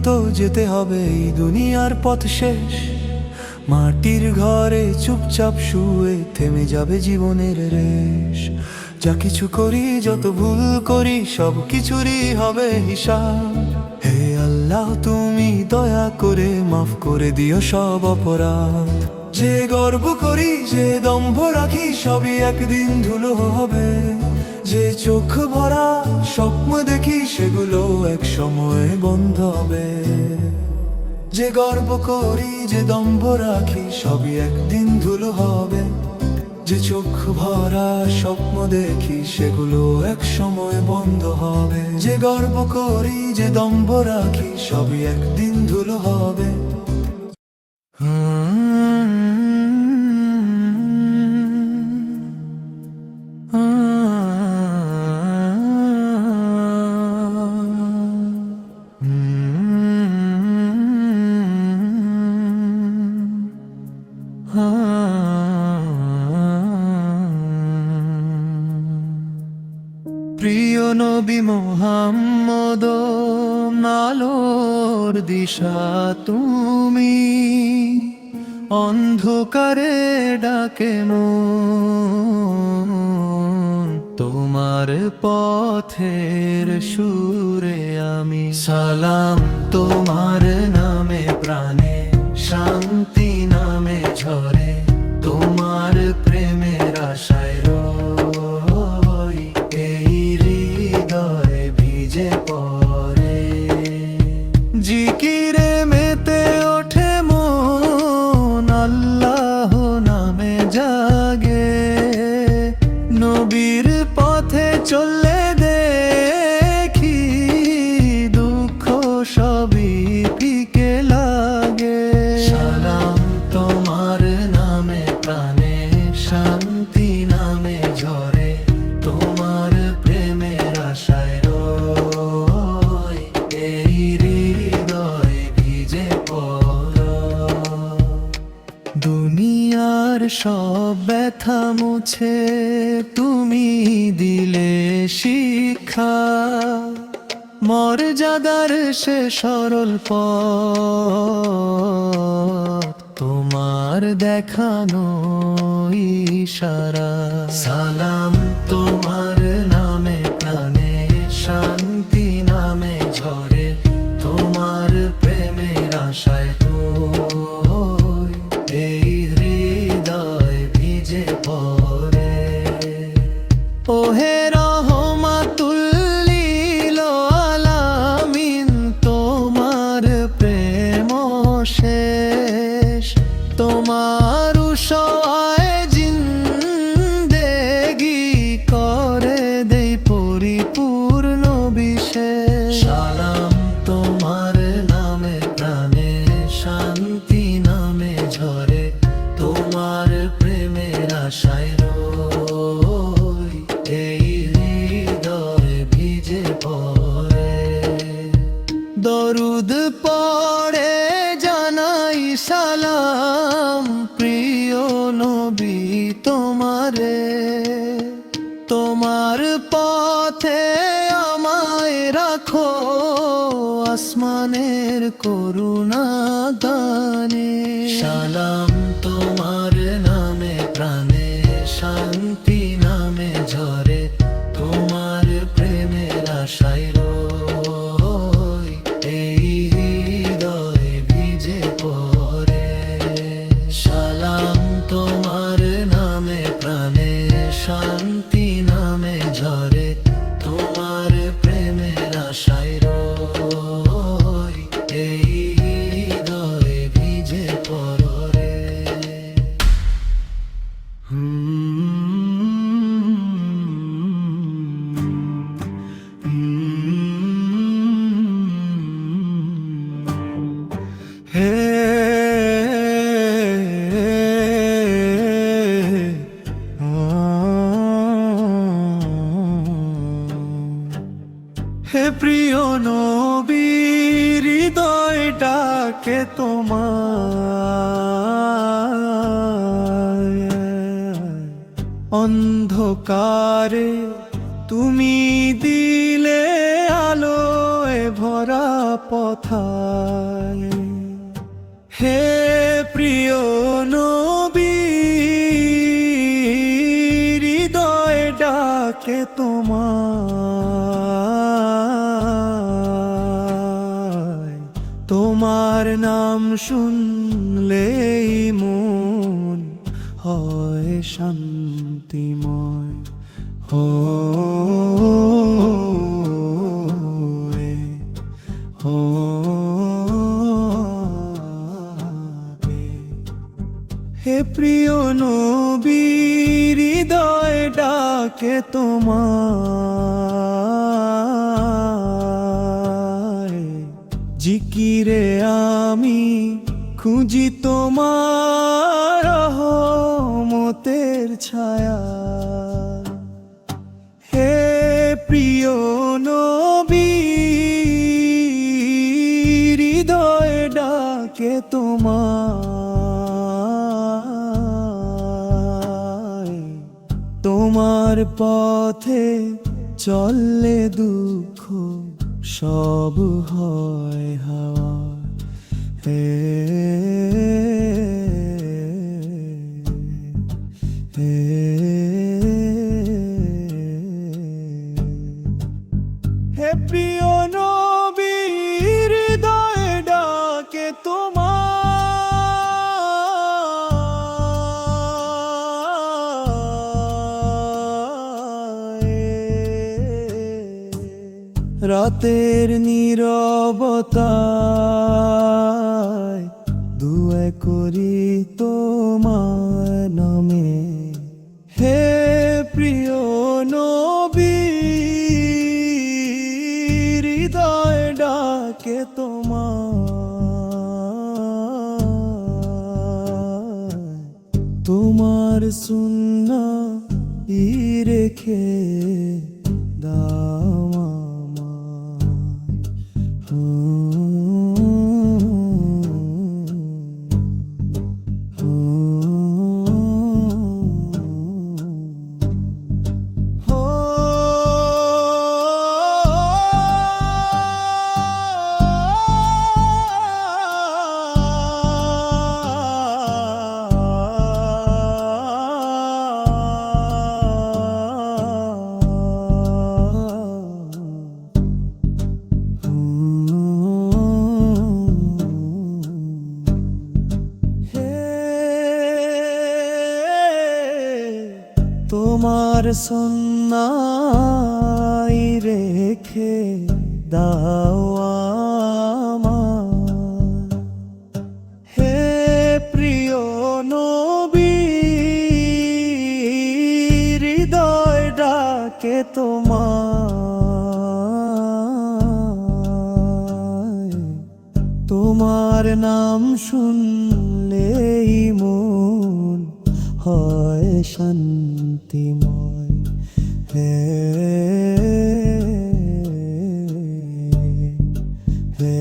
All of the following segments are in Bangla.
তো যেতে হবে, এই দুনিয়ার পথ শেষ। মাটির ঘরে চুপচাপ শুয়ে থেমে যাবে জীবনের রেশ। যা কিছু করি, যত ভুল করি, সব কিছুরই হবে হিসাব। হে আল্লাহ, তুমি দয়া করে মাফ করে দিও সব অপরাধ। যে গর্ব করি, যে দম্ভ রাখি, সবই একদিন ধুলো হবে। যে চোখ ভরা স্বপ্ন দেখি, সেগুলো এক সময় বন্ধ হবে। যে গর্ব করি, যে দম্ভ রাখি, সবই একদিন ধুলো হবে। যে চোখ ভরা স্বপ্ন দেখি, সেগুলো এক সময় বন্ধ হবে। যে গর্ব করি, যে দম্ভ রাখি, সবই একদিন ধুলো হবে। প্রিয় নবী মুহাম্মদ, আলোর দিশা তুমি। অন্ধকারে ডাকে মন, তোমার পথের সুরে আমি। সালাম তোমার নামে প্রাণে, শান্তি নামে ঝরে। তোমার প্রেমের আশায় রই, এই হৃদয় ভিজে পড়ে। জিকিরে মেতে ওঠে মন, আল্লাহ নামে জাগে। নবীর পথে চললে দেখি, দুঃখ সবই ফিকে লাগে। সালাম তোমার নামে প্রাণে, শান্তি নামে ঝরে। তোমার প্রেমের আশায় রই, এই হৃদয় ভিজে পড়ে। দুনিয়ার সব ব্যথা মুছে তুমি দিলে শিক্ষা। মর্যাদার সে সরল পথ, তোমার দেখানো ইশারা। সালাম তোমার নামে প্রাণে, শান্তি নামে ঝরে। তোমার প্রেমের আশায় রই, এই হৃদয় ভিজে পড়ে। ওহে রহমাতুল লিল আলামিন, তোমার প্রেম শেষ। তোমার উসওয়ায় জিন্দেগি করে দেই পরিপূর্ণ বিশেষ। সালাম তোমার নামে প্রাণে, শান্তি নামে ঝরে। তোমার প্রেমের আশায় রই, এই হৃদয় ভিজে পড়ে। দরুদ পড়ে জানাই সালাম, প্রিয় নবী তোমারে। তোমার পথে আমায় রাখো, আসমানের করুণা দানে। সালাম তোমার নামে প্রাণে, শান্তি নামে ঝরে। তোমার প্রেমের আশায় রই, এই হৃদয় ভিজে পড়ে। সালাম তোমার নামে প্রাণে, শান্তি নামে ঝরে। তোমার প্রেমের আশায় রই, এই হৃদয় ভিজে পড়ে। হে হে প্রিয় নবী, হৃদয়টাকে তোমার। অন্ধকারে তুমি দিলে আলোয় ভরা পথ কথায়। হে প্রিয় নবী, হৃদয় ডাকে তোমায়, তোমার নাম শুনলেই মন হয় শান্তিময়। হো হো হে প্রিয় নবী, হৃদয় ডাকে তোমায়, জিকিরে আমি খুঁজি তোমার রহমতের ছায়া। হে প্রিয় নবী, হৃদয় ডাকে তোমায়, তোমার পথে চললে দুঃখ সব হয় হাওয়া। হে হে হে প্রিয় নবী, হৃদয় ডাকে তোমায়, রাতের নীরবতায় দুয়া করি তোমার নামে। হে প্রিয় নবী, হৃদয় ডাকে তোমায়, তোমার সুন্নাহ রেখে দাও তোমার সুন্নাহ রেখে দাও আমায়। হে প্রিয় নবী, হৃদয় ডাকে তোমায়, তোমার নাম শুনলেই মন হয় শান্তিময়। হে হে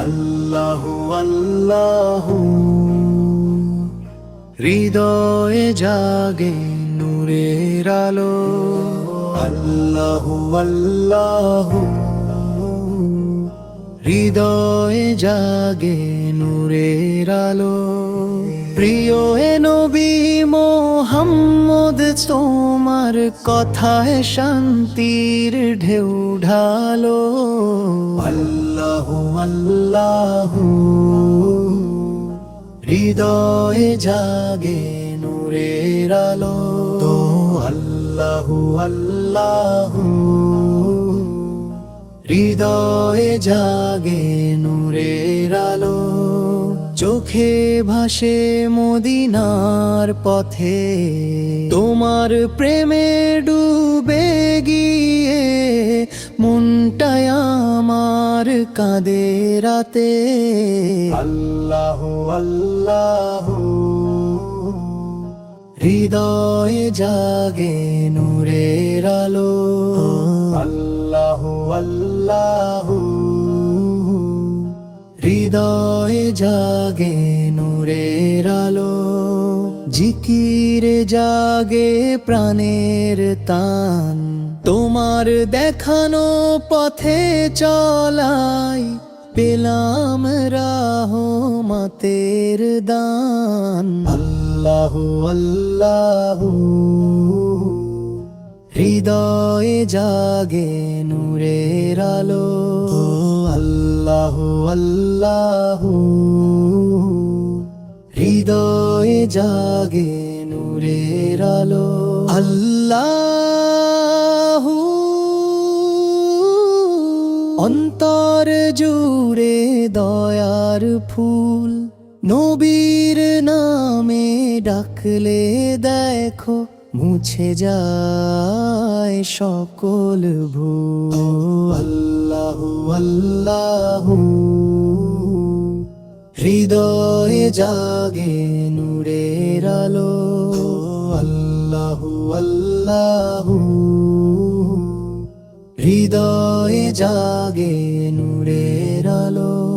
আল্লাহু আল্লাহু, হৃদয়ে জাগে নূরের আলো। আল্লাহু আল্লাহু, হৃদয়ে জাগে নূরের আলো। প্রিয় হে নবী মোহাম্মদ, তোমার কথায় শান্তির ঢেউ ঢালো। আল্লাহু আল্লাহু, হৃদয়ে জাগে নূরের আলো। তো আল্লাহু আল্লাহু, হৃদয়ে জাগে নূরের আলো। চোখে ভাসে মদিনার পথে, তোমার প্রেমে ডুবে গিয়ে মনটায় আমার কাঁদে রাতে। আল্লাহু আল্লাহু, হৃদয়ে জাগে নূরের আলো। আল্লাহু আল্লাহু, হৃদয়ে জাগে নূরের আলো। জিকিরে জাগে প্রাণের টান, তোমার দেখানো পথে চলাই পেলাম রাহমাতের দান। আল্লাহু আল্লাহু হৃদয়ে জাগে নূরের আলো। আল্লাহু আল্লাহু হৃদয়ে জাগে নূরের আলো। আল্লাহু অন্তর জুড়ে দয়ার ফুল, নবীর নামে ডাকলে দেখো মুছে যায় সকল ভুল। আল্লাহু আল্লাহু হৃদয়ে জাগে নূরের আলো। আল্লাহু আল্লাহু হৃদয়ে জাগে নূরের আলো।